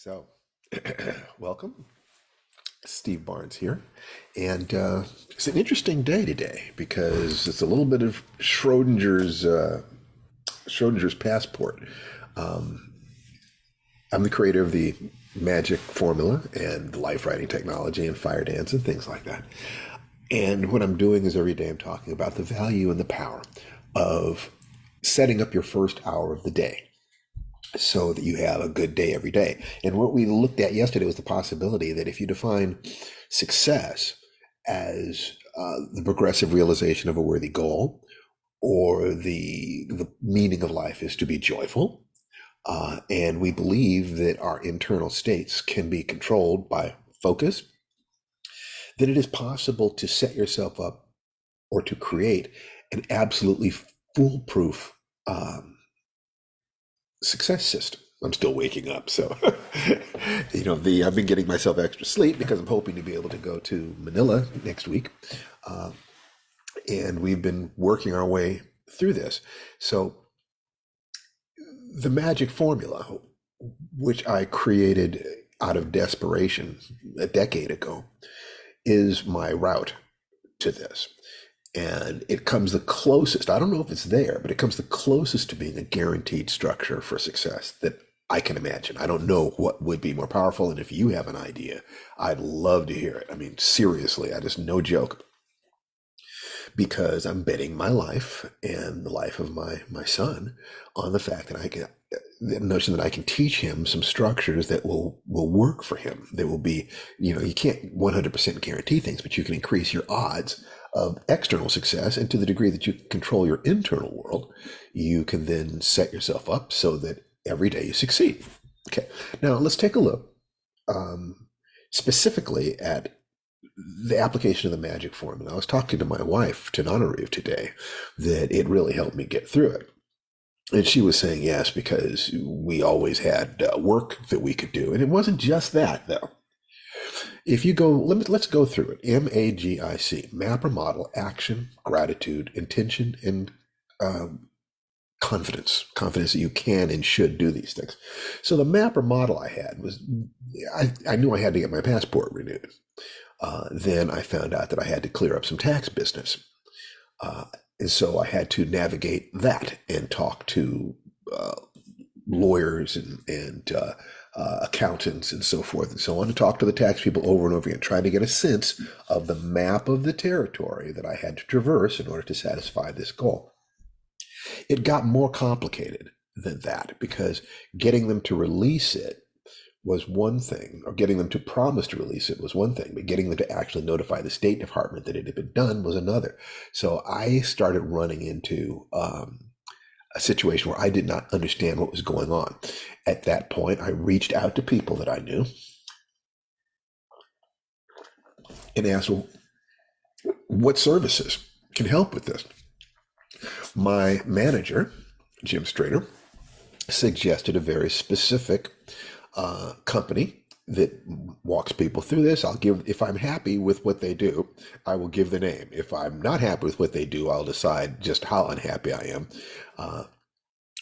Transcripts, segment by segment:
So, welcome. Steve Barnes here. And it's an interesting day today because it's a little bit of Schrodinger's passport. I'm the creator of the magic formula and the life writing technology and fire dance and things like that. And what I'm doing is every day I'm talking about the value and the power of setting up your first hour of the day so that you have a good day every day. And what we looked at yesterday was the possibility that if you define success as the progressive realization of a worthy goal, or the meaning of life is to be joyful, and we believe that our internal states can be controlled by focus, then it is possible to set yourself up or to create an absolutely foolproof success system. I'm still waking up, so I've been getting myself extra sleep because I'm hoping to be able to go to Manila next week, and we've been working our way through this. So the magic formula, which I created out of desperation a decade ago, is my route to this. And it comes the closest, I don't know if it's there, but it comes the closest to being a guaranteed structure for success that I can imagine. I don't know what would be more powerful. And if you have an idea, I'd love to hear it. I mean, seriously, I just, no joke, because I'm betting my life and the life of my son on the fact that the notion that I can teach him some structures that will work for him. They will be, you can't 100% guarantee things, but you can increase your odds of external success. And to the degree that you control your internal world, you can then set yourself up so that every day you succeed. Okay. Now let's take a look specifically at the application of the magic formula. I was talking to my wife, Tananarive, today, that it really helped me get through it. And she was saying yes, because we always had work that we could do. And it wasn't just that, though. If you go, let's go through it. MAGIC, map or model, action, gratitude, intention, and confidence. Confidence that you can and should do these things. So the map or model I had was, I knew I had to get my passport renewed. Then I found out that I had to clear up some tax business. And so I had to navigate that and talk to lawyers and accountants and so forth and so on, to talk to the tax people over and over again, trying to get a sense of the map of the territory that I had to traverse in order to satisfy this goal. It got more complicated than that, because getting them to release it was one thing, or getting them to promise to release it was one thing, but getting them to actually notify the State Department that it had been done was another. So I started running into a situation where I did not understand what was going on. At that point, I reached out to people that I knew and asked, well, what services can help with this? My manager, Jim Strader, suggested a very specific company that walks people through this. If I'm happy with what they do, I will give the name. If I'm not happy with what they do, I'll decide just how unhappy I am.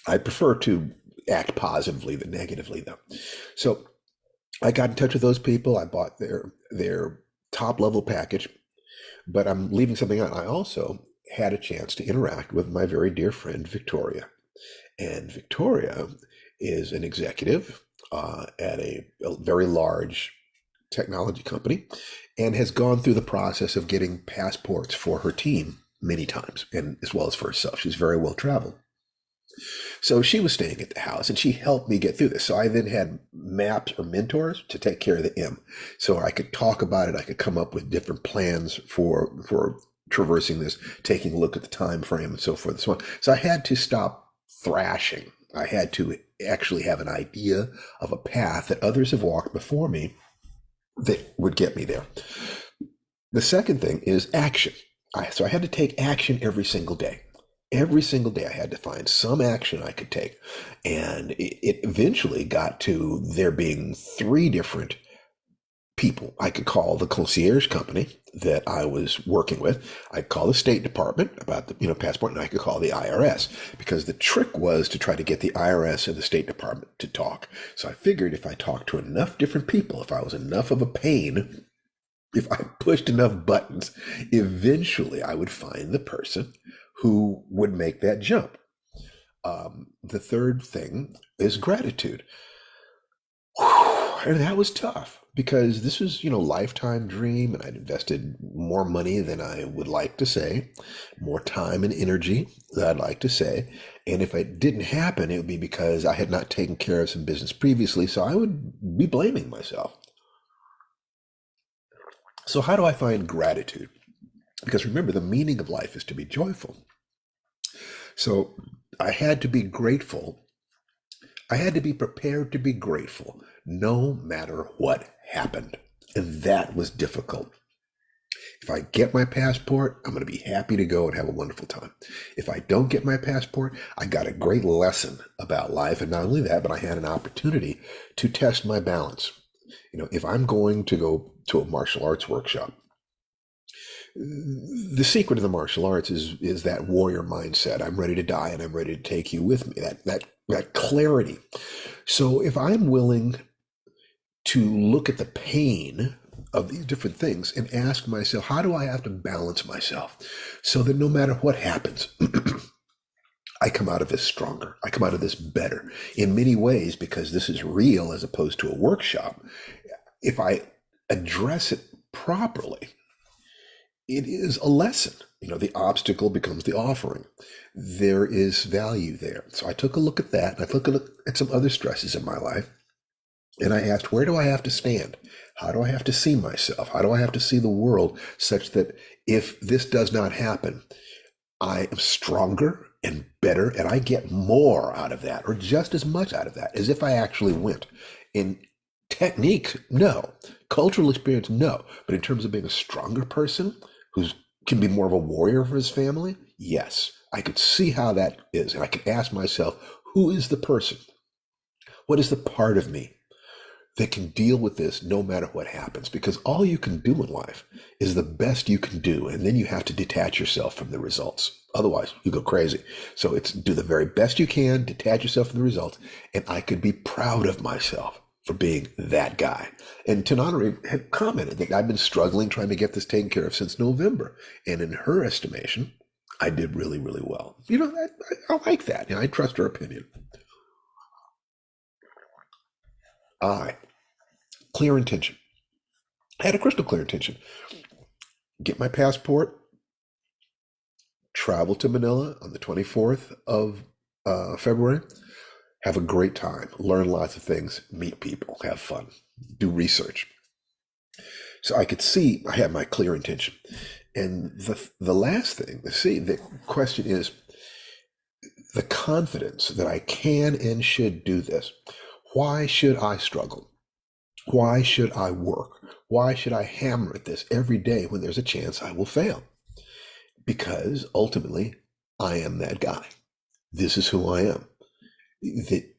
I prefer to act positively than negatively, though. So I got in touch with those people. I bought their top level package, but I'm leaving something out. I also had a chance to interact with my very dear friend, Victoria. And Victoria is an executive at a very large technology company, and has gone through the process of getting passports for her team many times, and as well as for herself. She's very well traveled. So she was staying at the house, and she helped me get through this. So I then had maps or mentors to take care of the M. So I could talk about it. I could come up with different plans for traversing this, taking a look at the time frame and so forth and so on. So I had to stop thrashing. I had to actually have an idea of a path that others have walked before me that would get me there. The second thing is action. So I had to take action every single day. Every single day I had to find some action I could take. And it eventually got to there being three different people I could call the concierge company that I was working with. I'd call the State Department about the passport, and I could call the IRS, because the trick was to try to get the IRS and the State Department to talk. So I figured if I talked to enough different people, if I was enough of a pain, if I pushed enough buttons, eventually I would find the person who would make that jump. The third thing is gratitude. And that was tough, because this was, lifetime dream, and I'd invested more money than I would like to say, more time and energy than I'd like to say. And if it didn't happen, it would be because I had not taken care of some business previously. So I would be blaming myself. So how do I find gratitude? Because remember, the meaning of life is to be joyful. So I had to be grateful. I had to be prepared to be grateful no matter what happened. And that was difficult. If I get my passport, I'm going to be happy to go and have a wonderful time. If I don't get my passport, I got a great lesson about life. And not only that, but I had an opportunity to test my balance. If I'm going to go to a martial arts workshop, the secret of the martial arts is that warrior mindset. I'm ready to die and I'm ready to take you with me. That clarity. So if I'm willing to look at the pain of these different things and ask myself, how do I have to balance myself so that no matter what happens, I come out of this stronger. I come out of this better in many ways, because this is real as opposed to a workshop. If I address it properly, it is a lesson. The obstacle becomes the offering. There is value there. So I took a look at that, and I took a look at some other stresses in my life. And I asked, where do I have to stand? How do I have to see myself? How do I have to see the world such that if this does not happen, I am stronger and better, and I get more out of that, or just as much out of that as if I actually went? In technique, no. Cultural experience, no. But in terms of being a stronger person who can be more of a warrior for his family, yes. I could see how that is. And I could ask myself, who is the person? What is the part of me that can deal with this no matter what happens? Because all you can do in life is the best you can do, and then you have to detach yourself from the results. Otherwise, you go crazy. So it's do the very best you can, detach yourself from the results, and I could be proud of myself for being that guy. And Tananari had commented that I've been struggling trying to get this taken care of since November, and in her estimation, I did really, really well. I like that. I trust her opinion. Clear intention. I had a crystal clear intention. Get my passport, travel to Manila on the 24th of February, have a great time, learn lots of things, meet people, have fun, do research. So I could see I had my clear intention. And the last thing, the question is the confidence that I can and should do this. Why should I struggle? Why should I work? Why should I hammer at this every day when there's a chance I will fail? Because ultimately, I am that guy. This is who I am. That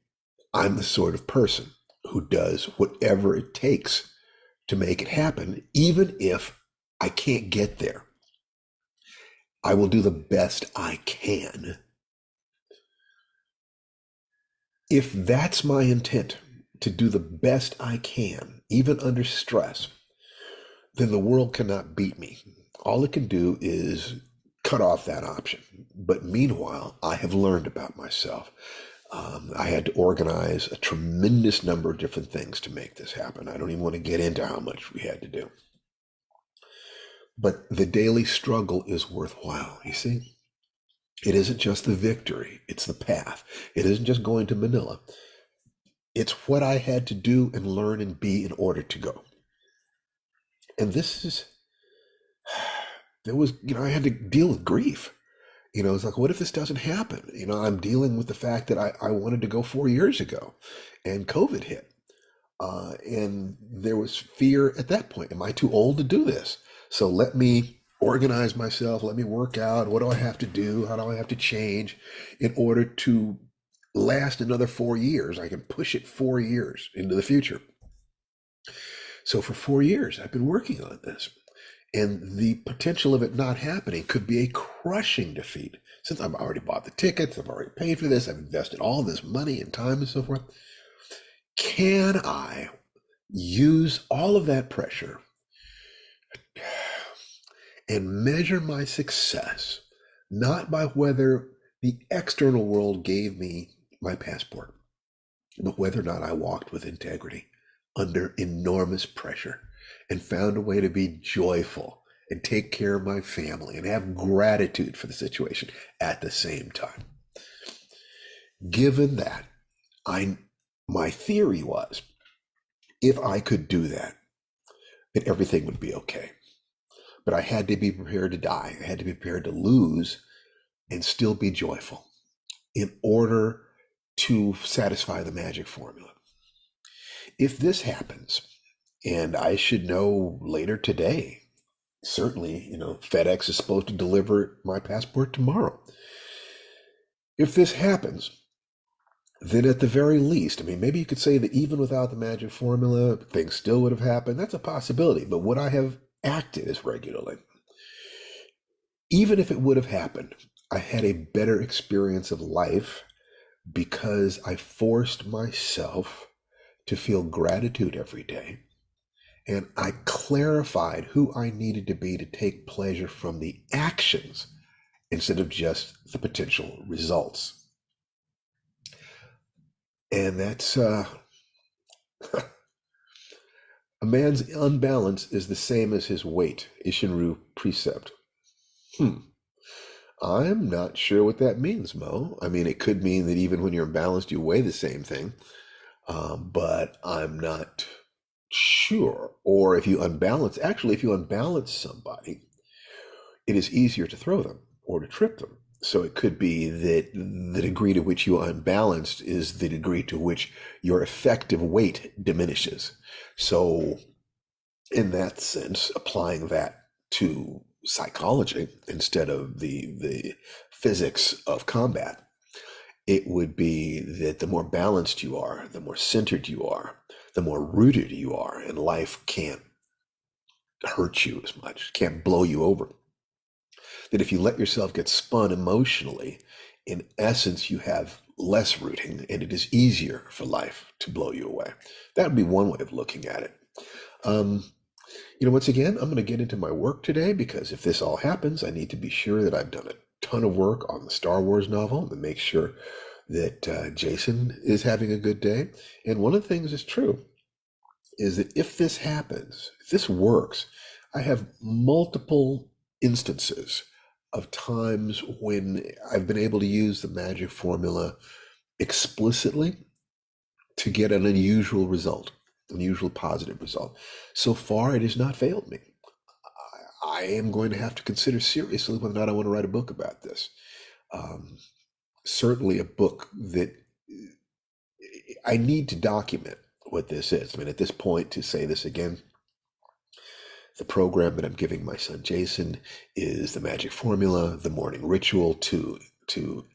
I'm the sort of person who does whatever it takes to make it happen, even if I can't get there. I will do the best I can. If that's my intent, to do the best I can, even under stress, then the world cannot beat me. All it can do is cut off that option. But meanwhile, I have learned about myself. I had to organize a tremendous number of different things to make this happen. I don't even want to get into how much we had to do. But the daily struggle is worthwhile, you see? It isn't just the victory, it's the path. It isn't just going to Manila. It's what I had to do and learn and be in order to go. And I had to deal with grief. It's like, what if this doesn't happen? I'm dealing with the fact that I wanted to go 4 years ago and COVID hit. And there was fear at that point. Am I too old to do this? So let me organize myself. Let me work out. What do I have to do? How do I have to change in order to last another 4 years? I can push it 4 years into the future. So for 4 years, I've been working on this. And the potential of it not happening could be a crushing defeat. Since I've already bought the tickets, I've already paid for this, I've invested all this money and time and so forth. Can I use all of that pressure and measure my success not by whether the external world gave me my passport, but whether or not I walked with integrity under enormous pressure and found a way to be joyful and take care of my family and have gratitude for the situation at the same time? Given that, I my theory was, if I could do that, then everything would be okay. But I had to be prepared to die. I had to be prepared to lose and still be joyful in order to satisfy the magic formula. If this happens, and I should know later today, certainly, FedEx is supposed to deliver my passport tomorrow. If this happens, then at the very least, maybe you could say that even without the magic formula, things still would have happened. That's a possibility. But would I have acted as regularly? Even if it would have happened, I had a better experience of life because I forced myself to feel gratitude every day. And I clarified who I needed to be to take pleasure from the actions instead of just the potential results. And that's a man's unbalance is the same as his weight, Ishinru precept. I'm not sure what that means, Mo. It could mean that even when you're imbalanced, you weigh the same thing, but I'm not sure. Or if you unbalance somebody, it is easier to throw them or to trip them. So it could be that the degree to which you are unbalanced is the degree to which your effective weight diminishes. So in that sense, applying that to psychology instead of the physics of combat, it would be that the more balanced you are, the more centered you are, the more rooted you are, and life can't hurt you as much, can't blow you over. That if you let yourself get spun emotionally, in essence, you have less rooting and it is easier for life to blow you away. That would be one way of looking at it. Once again, I'm going to get into my work today because if this all happens, I need to be sure that I've done a ton of work on the Star Wars novel to make sure that Jason is having a good day. And one of the things that's true is that if this happens, if this works, I have multiple instances of times when I've been able to use the magic formula explicitly to get an unusual result, unusual positive result. So far, it has not failed me. I am going to have to consider seriously whether or not I want to write a book about this. Certainly a book that I need to document what this is. At this point, to say this again, the program that I'm giving my son Jason is the magic formula, the morning ritual to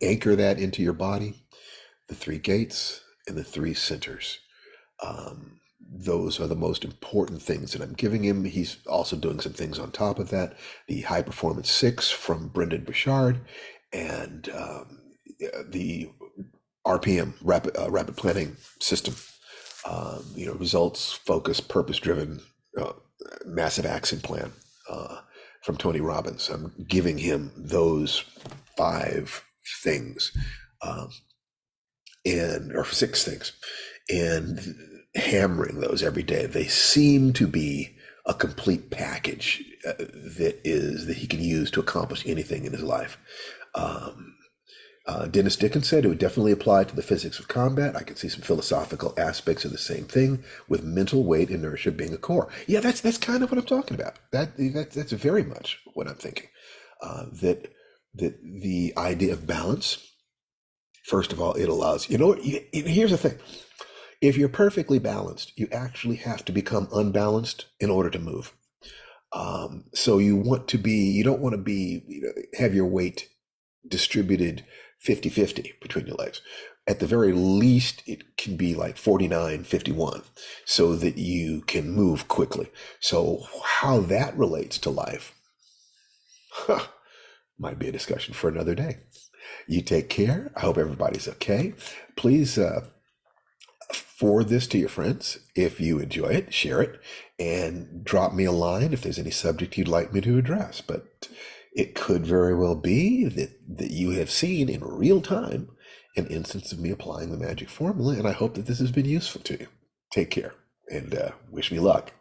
anchor that into your body, the 3 gates and the 3 centers. Those are the most important things that I'm giving him. He's also doing some things on top of that. The High Performance 6 from Brendan Bouchard and the RPM, Rapid Planning System. Results, focus, purpose-driven, massive action plan from Tony Robbins. I'm giving him those 5 things, or 6 things, and hammering those every day. They seem to be a complete package that he can use to accomplish anything in his life. Dennis Dickens said it would definitely apply to the physics of combat. I can see some philosophical aspects of the same thing, with mental weight inertia being a core. Yeah, that's kind of what I'm talking about. That's very much what I'm thinking. That the idea of balance, first of all, it allows, here's the thing. If you're perfectly balanced, you actually have to become unbalanced in order to move. So you don't want to be, have your weight distributed 50-50 between your legs. At the very least, it can be like 49-51 so that you can move quickly. So, how that relates to life might be a discussion for another day. You take care. I hope everybody's okay. Please forward this to your friends if you enjoy it, share it, and drop me a line if there's any subject you'd like me to address. But it could very well be that you have seen in real time an instance of me applying the magic formula, and I hope that this has been useful to you. Take care and wish me luck.